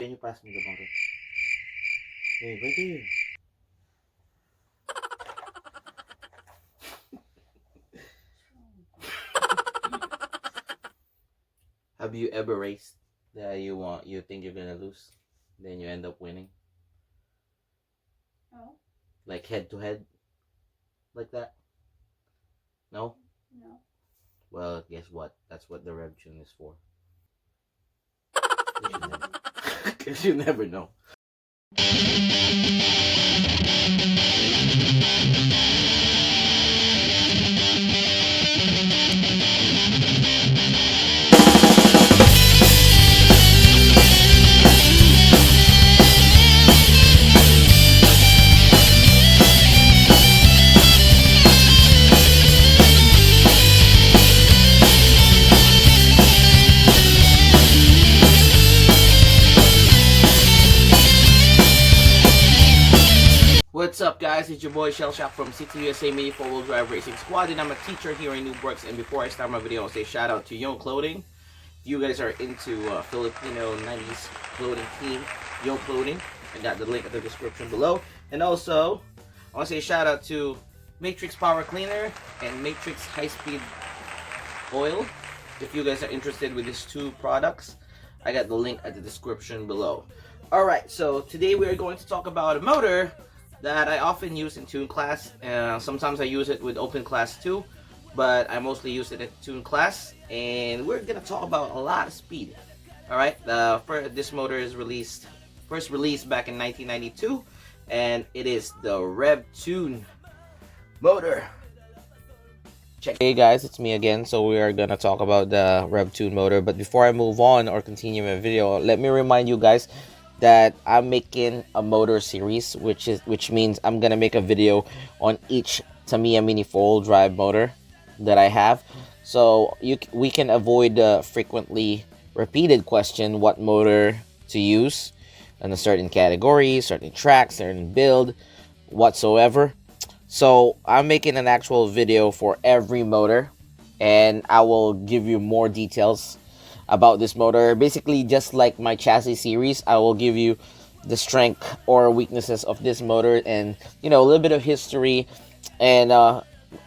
Can you pass me the motor? Hey, right here. Have you ever raced that you think you're gonna lose, then you end up winning? No. Like head to head, like that? No. No. Well, guess what? That's what the Rev Tune is for. Because you never know. What's up, guys? It's your boy cielshock from City USA Mini4wd Racing Squad, and I'm a teacher here in Noobworx. And before I start my video, I'll say shout out to Yown Clothing. If you guys are into Filipino 90s clothing team, Yown Clothing, I got the link in the description below. And also, I want to say shout out to Matrixx Power Cleaner and Matrixx High Speed Oil. If you guys are interested with these two products, I got the link at the description below. Alright, so today we are going to talk about a motor that I often use in tune class. Sometimes I use it with open class too, but I mostly use it in tune class. And we're gonna talk about a lot of speed. All right, this motor is first released back in 1992, and it is the Rev Tuned motor. Check. Hey guys, it's me again. So we are gonna talk about the Rev Tuned motor. But before I move on or continue my video, let me remind you guys that I'm making a motor series, which means I'm gonna make a video on each Tamiya Mini4wd drive motor that I have, so we can avoid the frequently repeated question what motor to use in a certain category, certain track, certain build, whatsoever. So I'm making an actual video for every motor, and I will give you more details about this motor. Basically, just like my chassis series, I will give you the strength or weaknesses of this motor, and a little bit of history, and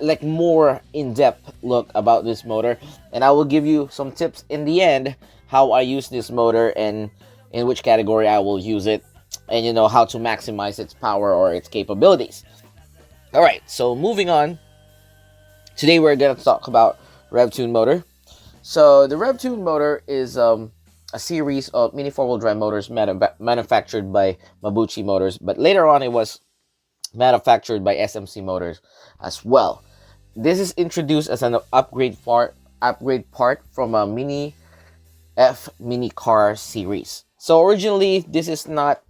like more in-depth look about this motor. And I will give you some tips in the end how I use this motor and in which category I will use it, and how to maximize its power or its capabilities. All right, so moving on, today we're gonna talk about Rev Tuned motor. So the Rev Tuned motor is a series of Mini4wd drive motors manufactured by Mabuchi Motors, but later on it was manufactured by SMC Motors as well. This is introduced as an upgrade part from a Mini F mini car series. So originally this is not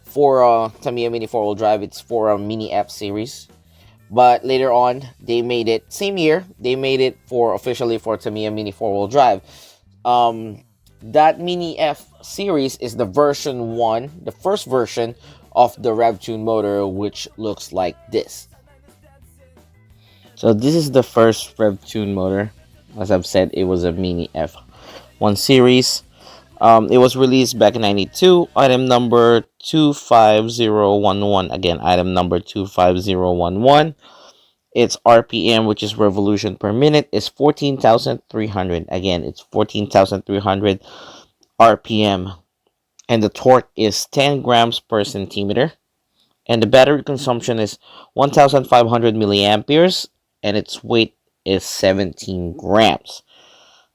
for Tamiya Mini4wd drive, it's for a Mini F series. But later on, they made it, same year, they made it officially for Tamiya Mini4wd drive. That Mini F series is the version 1, the first version of the Rev Tuned motor, which looks like this. So this is the first Rev Tuned motor. As I've said, it was a Mini F1 series. It was released back in 92, item number 25011. Again, item number 25011. Its RPM, which is revolution per minute, is 14,300. Again, it's 14,300 RPM. And the torque is 10 grams per centimeter. And the battery consumption is 1,500 milliamperes. And its weight is 17 grams.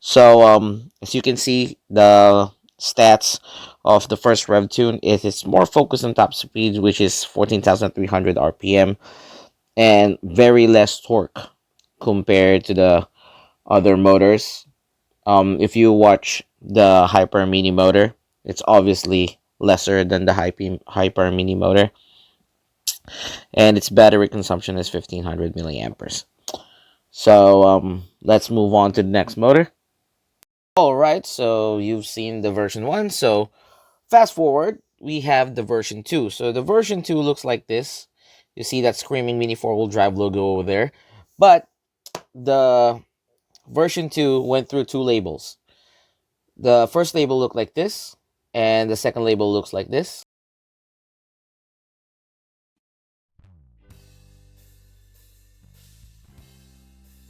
So, as you can see, the stats of the first Rev Tune is more focused on top speed, which is 14,300 RPM, and very less torque compared to the other motors. If you watch the Hyper Mini motor, it's obviously lesser than the Hyper Mini motor, and its battery consumption is 1,500 milliamperes. So, let's move on to the next motor. Alright, so you've seen the version 1, so fast forward, we have the version 2. So the version 2 looks like this. You see that screaming Mini4wd drive logo over there. But the version 2 went through 2 labels. The first label looked like this, And the second label looks like this.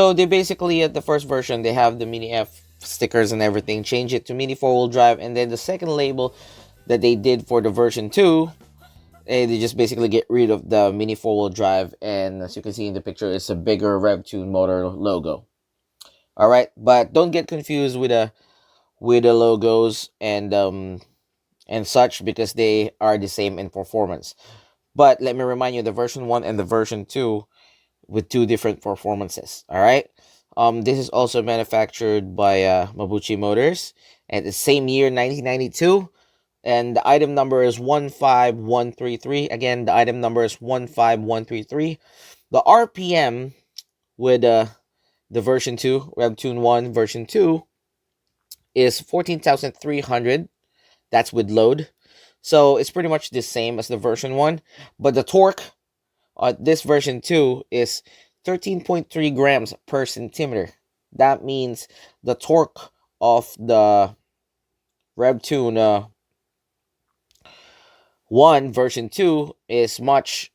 So they basically, at the first version, they have the Mini F stickers and everything, change it to Mini 4-wheel drive, and then the second label that they did for the version 2, they just basically get rid of the Mini 4-wheel drive, and as you can see in the picture, it's a bigger Rev Tuned Motor logo. All right, but don't get confused with the logos and such, because they are the same in performance. But let me remind you, the version 1 and the version 2 with 2 different performances. All right. This is also manufactured by Mabuchi Motors at the same year, 1992, and the item number is 15133. Again, the item number is 15133. The RPM with the version 2, Rev Tuned 1 version 2, is 14,300. That's with load. So it's pretty much the same as the version 1, but the torque this version 2 is 13.3 grams per centimeter. That means the torque of the Rev Tuned 1 version 2 is much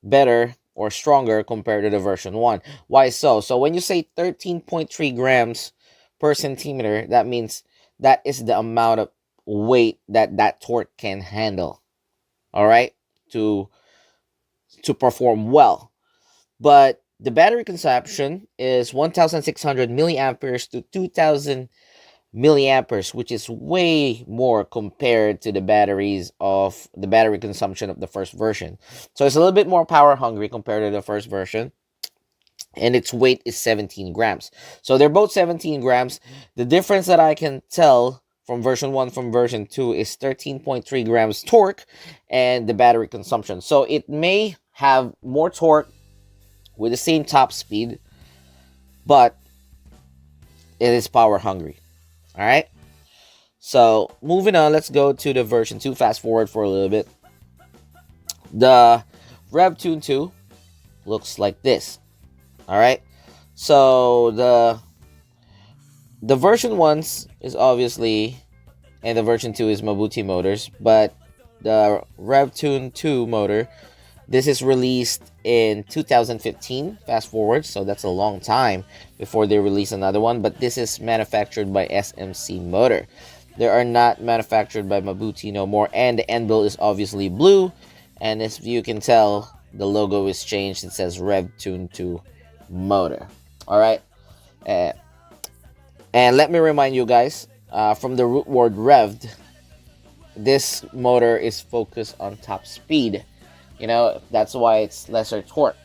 better or stronger compared to the version 1. Why so? So when you say 13.3 grams per centimeter, that means that is the amount of weight that torque can handle. All right? To perform well. But the battery consumption is 1,600 milliamperes to 2,000 milliamperes, which is way more compared to the batteries of the battery consumption of the first version. So it's a little bit more power hungry compared to the first version. And its weight is 17 grams. So they're both 17 grams. The difference that I can tell from version 1 from version 2 is 13.3 grams torque and the battery consumption. So it may have more torque with the same top speed, but it is power hungry. All right. So moving on, let's go to the version 2. Fast forward for a little bit. The Rev Tuned 2 looks like this. All right. So the version 1 is obviously, and the version 2 is Mabuchi Motors, but the Rev Tuned 2 motor, this is released in 2015. Fast forward, so that's a long time before they release another one, but this is manufactured by SMC Motor. They are not manufactured by Mabuchi no more, and the endbell is obviously blue, and as you can tell, the logo is changed. It says Rev Tuned 2 Motor. All right. And let me remind you guys, from the root word revved, this motor is focused on top speed. You know, that's why it's lesser torque.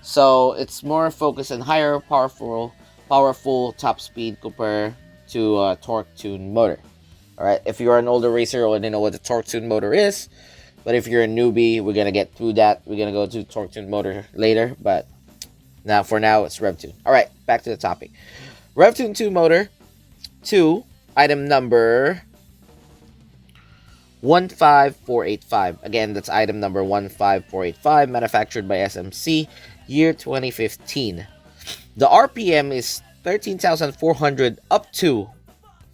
So it's more focused on higher powerful top speed compared to a torque tuned motor. All right. If you're an older racer, you already know what the torque tuned motor is. But if you're a newbie, we're gonna get through that. We're gonna go to torque tuned motor later. But now, for now, it's Rev Tuned. All right, back to the topic. Rev Tuned 2 motor 2, item number 15485. Again, that's item number 15485, manufactured by SMC, year 2015. The RPM is 13,400 up to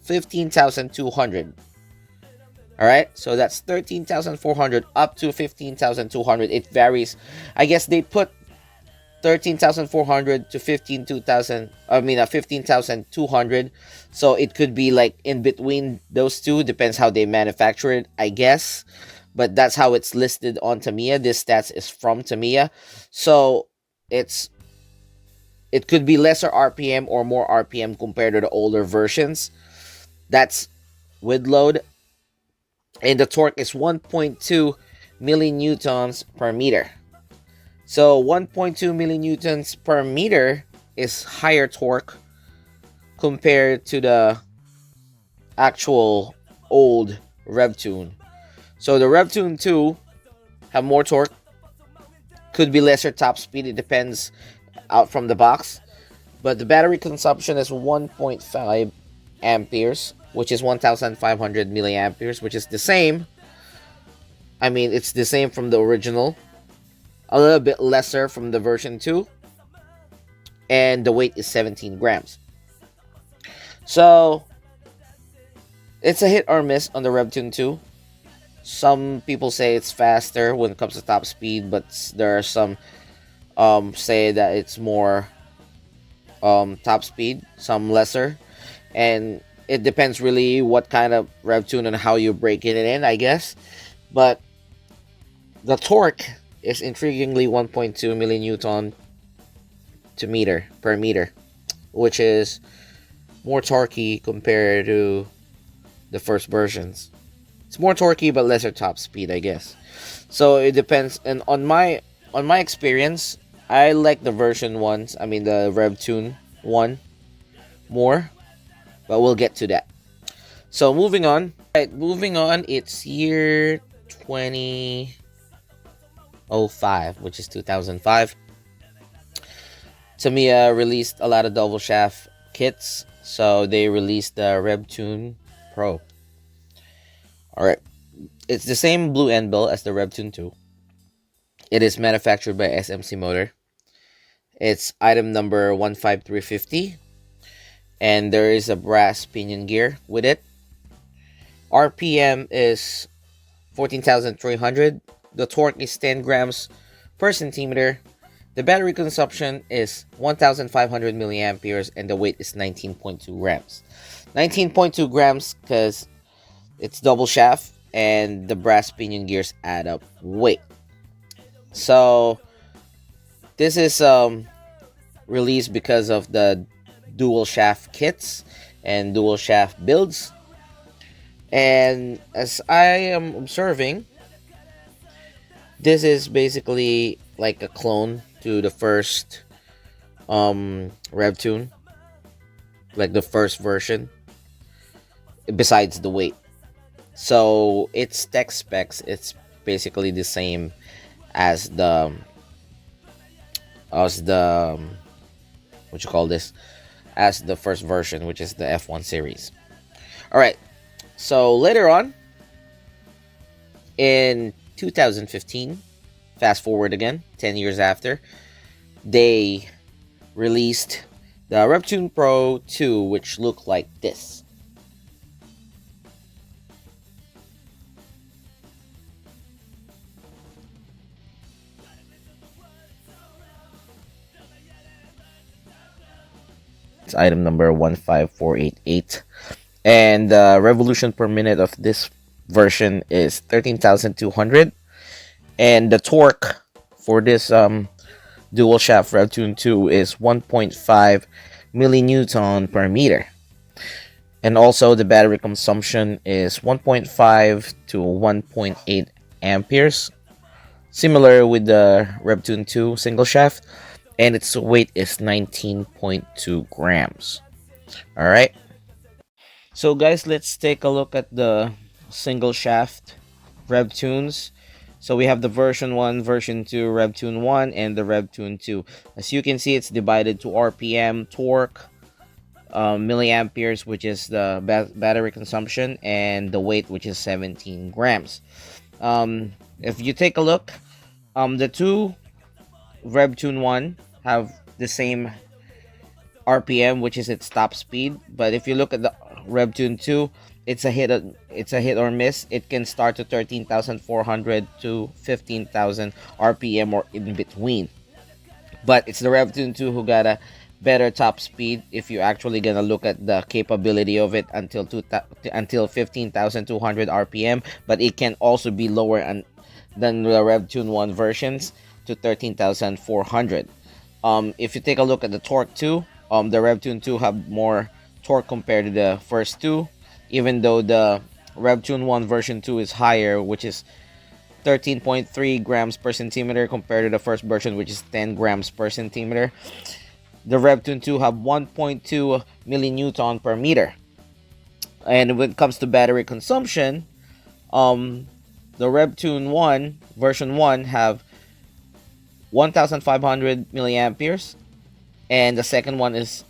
15,200. All right, so that's 13,400 up to 15,200. It varies. I guess they put 13,400 to 15,200. So it could be like in between those two. Depends how they manufacture it, I guess. But that's how it's listed on Tamiya. This stats is from Tamiya. So it could be lesser RPM or more RPM compared to the older versions. That's with load. And the torque is 1.2 millinewtons per meter. So 1.2 millinewtons per meter is higher torque compared to the actual old Rev Tuned. So the Rev Tuned 2 have more torque, could be lesser top speed, it depends out from the box. But the battery consumption is 1.5 amperes, which is 1,500 milliamperes, which is the same. I mean, it's the same from the original. A little bit lesser from the version 2. And the weight is 17 grams. So, It's a hit or miss on the Rev Tuned 2. Some people say it's faster when it comes to top speed, but there are some say that it's more top speed, some lesser, and it depends really what kind of rev tune and how you break it in, I guess. But the torque is intriguingly 1.2 millinewton to meter per meter, which is more torquey compared to the first versions. It's more torquey but lesser top speed, I guess. So it depends. And on my experience, I like the version ones. I mean the Rev Tune 1 more, but we'll get to that. So moving on. Right, moving on. It's year 2005, which is 2005. Tamiya released a lot of double shaft kits, so they released the Rev Tune Pro. Alright, it's the same blue endbell as the Rev Tune 2. It is manufactured by SMC Motor. It's item number 15350, and there is a brass pinion gear with it. RPM is 14,300. The torque is 10 grams per centimeter. The battery consumption is 1,500 milliamperes, and the weight is 19.2 grams. 19.2 grams because it's double shaft and the brass pinion gears add up weight. So this is released because of the dual shaft kits and dual shaft builds. And as I am observing, this is basically like a clone to the first Rev Tune, like the first version, besides the weight. So its tech specs, it's basically the same as the what you call this, as the first version, which is the F1 series. All right. So later on in 2015, fast forward again 10 years after, they released the Rev Tune Pro 2, which looked like this. It's item number 15488, and the revolution per minute of this version is 13,200, and the torque for this dual shaft Rev Tune 2 is 1.5 millinewton per meter, and also the battery consumption is 1.5 to 1.8 amperes, similar with the Rev Tune 2 single shaft, and its weight is 19.2 grams. All right. So guys, let's take a look at the single shaft Rev Tunes. So we have the version 1, version 2, Rev Tune 1, and the Rev Tune 2. As you can see, it's divided to RPM, torque, milliamperes, which is the battery consumption, and the weight, which is 17 grams. If you take a look, the two Rev Tune 1 have the same RPM, which is its top speed, but if you look at the Rev Tune 2, it's a hit or miss. It can start to 13,400 to 15,000 RPM or in between. But it's the Rev Tune 2 who got a better top speed if you're actually gonna look at the capability of it until 15,200 RPM, but it can also be lower than the Rev Tune 1 versions to 13,400. If you take a look at the torque too, the Rev Tune 2 have more torque compared to the first two, even though the Rev Tune 1 version 2 is higher, which is 13.3 grams per centimeter compared to the first version, which is 10 grams per centimeter. The Rev Tune 2 have 1.2 millinewton per meter. And when it comes to battery consumption, the Rev Tune 1 version 1 have 1,500 milliamperes, and the second one is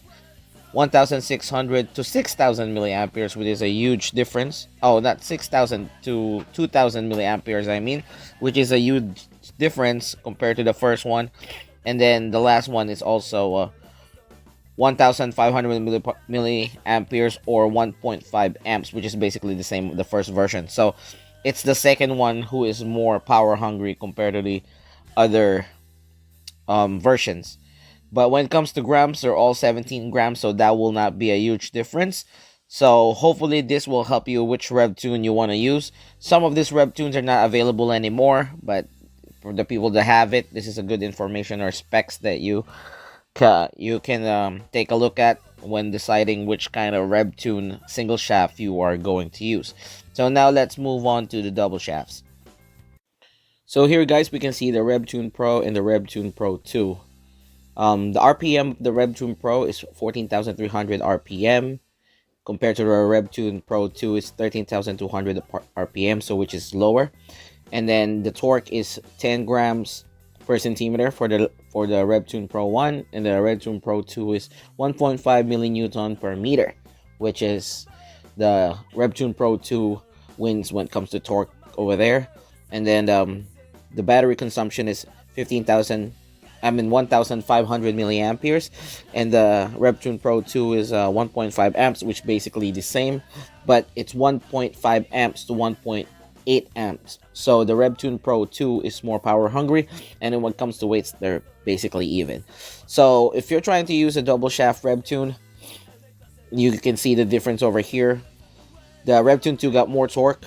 1,600 to 6,000 milliamperes, which is a huge difference. Oh, not 6,000 to 2,000 milliamperes, I mean, which is a huge difference compared to the first one. And then the last one is also 1500 milliamperes or 1.5 amps, which is basically the same, the first version. So it's the second one who is more power hungry compared to the other versions. But when it comes to grams, they're all 17 grams, so that will not be a huge difference. So hopefully this will help you which Rev Tune you want to use. Some of these Rev Tunes are not available anymore, but for the people that have it, this is a good information or specs that you can take a look at when deciding which kind of Rev Tune single shaft you are going to use. So now let's move on to the double shafts. So here, guys, we can see the Rev Tune Pro and the Rev Tune Pro 2. The RPM of the Rev Tune Pro is 14,300 RPM compared to the Rev Tune Pro 2 is 13,200 RPM, so which is lower. And then the torque is 10 grams per centimeter for the Rev Tune Pro 1, and the Rev Tune Pro 2 is 1.5 millinewton per meter, which is the Rev Tune Pro 2 wins when it comes to torque over there. And then the battery consumption is 15,500 milliamperes, and the Rev Tune Pro 2 is 1.5 amps, which basically the same, but it's 1.5 amps to 1.8 amps. So the Rev Tune Pro 2 is more power hungry, and then when it comes to weights, they're basically even. So if you're trying to use a double shaft Rev Tune, you can see the difference over here. The Rev Tune 2 got more torque,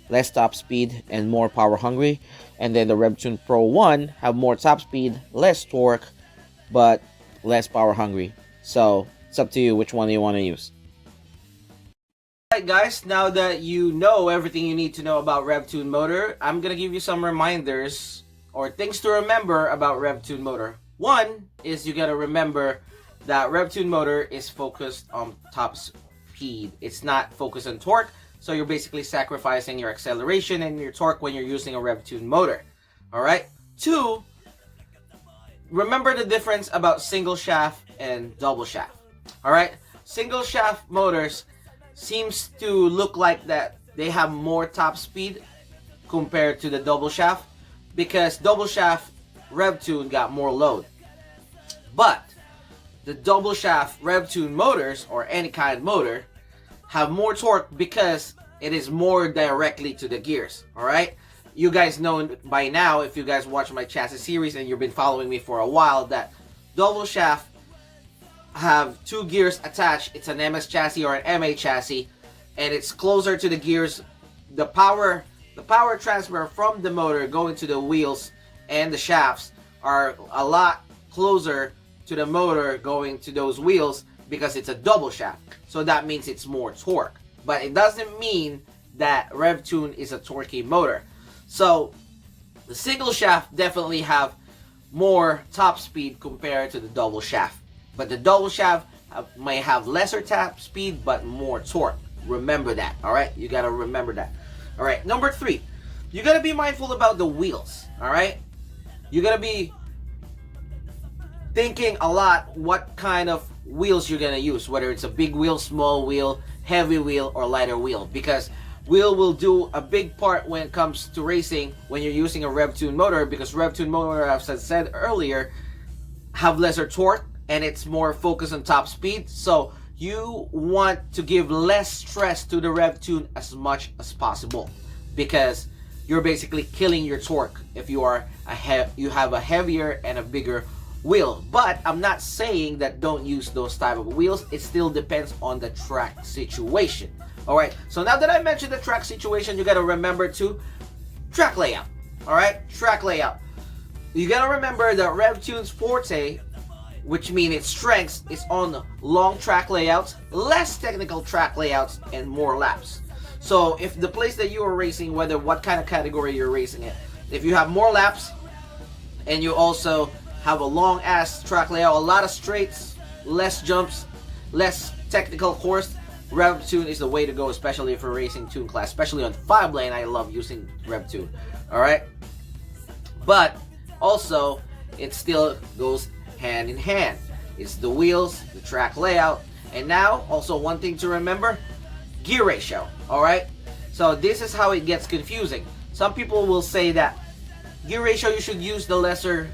less top speed, and more power hungry. And then the Rev Tune Pro 1 have more top speed, less torque, but less power hungry. So it's up to you which one you want to use. Alright, guys, now that you know everything you need to know about Rev Tuned Motor, I'm gonna give you some reminders or things to remember about Rev Tuned Motor. One is you gotta remember that Rev Tuned Motor is focused on top speed. It's not focused on torque. So you're basically sacrificing your acceleration and your torque when you're using a Rev Tuned motor. Alright? Two, remember the difference about single shaft and double shaft. Alright? Single shaft motors seems to look like that they have more top speed compared to the double shaft, because double shaft Rev Tune got more load. But the double shaft Rev Tune motors, or any kind of motor, have more torque because it is more directly to the gears. Alright? You guys know by now, if you guys watch my chassis series and you've been following me for a while, that double shaft have two gears attached. It's an MS chassis or an MA chassis, and it's closer to the gears. The power transfer from the motor going to the wheels and the shafts are a lot closer to the motor going to those wheels because it's a double shaft. So that means it's more torque. But it doesn't mean that Rev Tune is a torquey motor. So the single shaft definitely have more top speed compared to the double shaft. But the double shaft may have lesser top speed but more torque. Remember that, alright? You gotta remember that. Alright, number 3. You gotta be mindful about the wheels, alright? You gotta be thinking a lot what kind of wheels you're gonna use, whether it's a big wheel, small wheel, heavy wheel, or lighter wheel, because wheel will do a big part when it comes to racing when you're using a Rev Tune motor, because Rev Tune motor, as I said earlier, have lesser torque and it's more focused on top speed. So you want to give less stress to the Rev Tune as much as possible, because you're basically killing your torque if you are you have a heavier and a bigger wheel. But I'm not saying that don't use those type of wheels. It still depends on the track situation. Alright, so now that I mentioned the track situation, you gotta remember to track layout. Alright, track layout. You gotta remember that Rev Tune's forte, which means its strengths, is on long track layouts, less technical track layouts, and more laps. So if the place that you are racing, whether what kind of category you're racing in, if you have more laps and you also have a long ass track layout, a lot of straights, less jumps, less technical course, Rev Tune is the way to go, especially if you're racing tune class, especially on 5-lane. I love using Rev Tune. Alright? But also, it still goes hand in hand. It's the wheels, the track layout, and now also one thing to remember, gear ratio. Alright? So this is how it gets confusing. Some people will say that gear ratio, you should use the lesser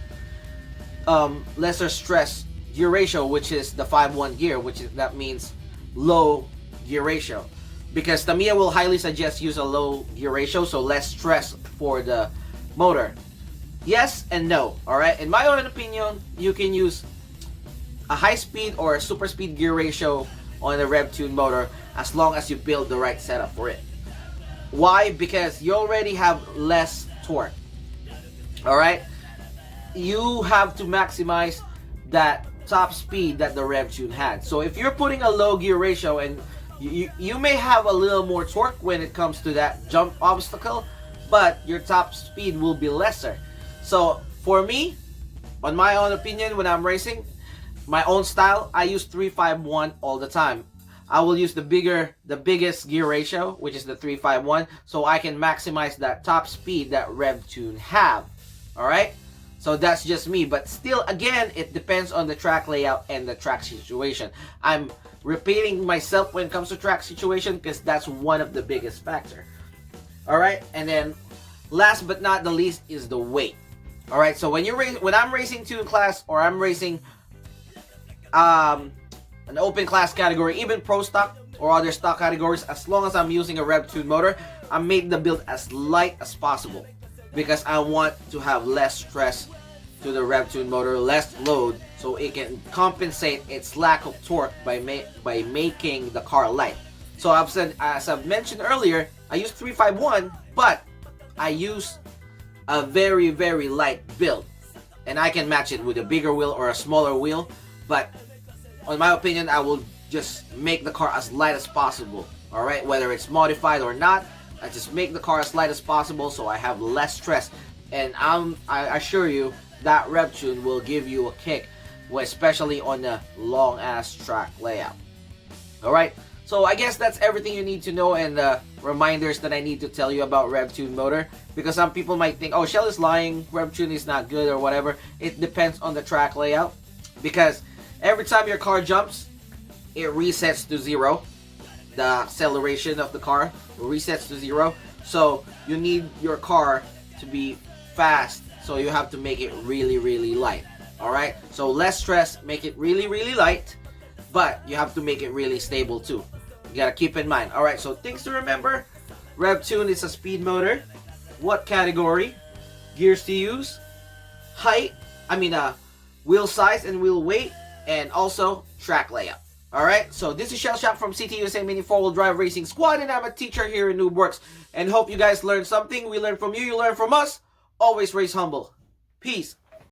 stress gear ratio, which is the 5-1 gear, that means low gear ratio. Because Tamiya will highly suggest use a low gear ratio, so less stress for the motor. Yes and no, alright? In my own opinion, you can use a high speed or a super speed gear ratio on a Rev Tuned motor as long as you build the right setup for it. Why? Because you already have less torque. Alright? You have to maximize that top speed that the Rev Tuned had. So if you're putting a low gear ratio, and you may have a little more torque when it comes to that jump obstacle, but your top speed will be lesser. So for me, on my own opinion, when I'm racing, my own style, I use 3-5-1 all the time. I will use the biggest gear ratio, which is the 3-5-1, so I can maximize that top speed that Rev Tuned have. Alright? So that's just me, but still, again, it depends on the track layout and the track situation. I'm repeating myself when it comes to track situation because that's one of the biggest factor. Alright, and then last but not the least is the weight. Alright, so when I'm racing tuned class, or I'm racing an open class category, even pro stock or other stock categories, as long as I'm using a Rev Tuned motor, I make the build as light as possible because I want to have less stress to the Rev Tuned motor, less load, so it can compensate its lack of torque by making the car light. So as I've mentioned earlier, I use 3-5-1, but I use a very, very light build, and I can match it with a bigger wheel or a smaller wheel, but in my opinion, I will just make the car as light as possible. Alright, whether it's modified or not, I just make the car as light as possible so I have less stress. And I assure you that Rev Tuned will give you a kick, especially on the long ass track layout. Alright, so I guess that's everything you need to know, and the reminders that I need to tell you about Rev Tuned motor, because some people might think, oh, Shell is lying, Rev Tuned is not good or whatever. It depends on the track layout, because every time your car jumps, it resets to 0. The acceleration of the car resets to 0. So you need your car to be fast, so you have to make it really, really light. Alright, so less stress, make it really, really light, but you have to make it really stable too. You gotta keep in mind. Alright, so things to remember: Rev Tuned is a speed motor. What category? Gears to use, height, wheel size and wheel weight, and also track layout. Alright, so this is cielshock from CTUSA Mini 4-wheel drive racing squad, and I'm a teacher here in Noobworx, and hope you guys learned something. We learned from you, you learn from us. Always race humble. Peace.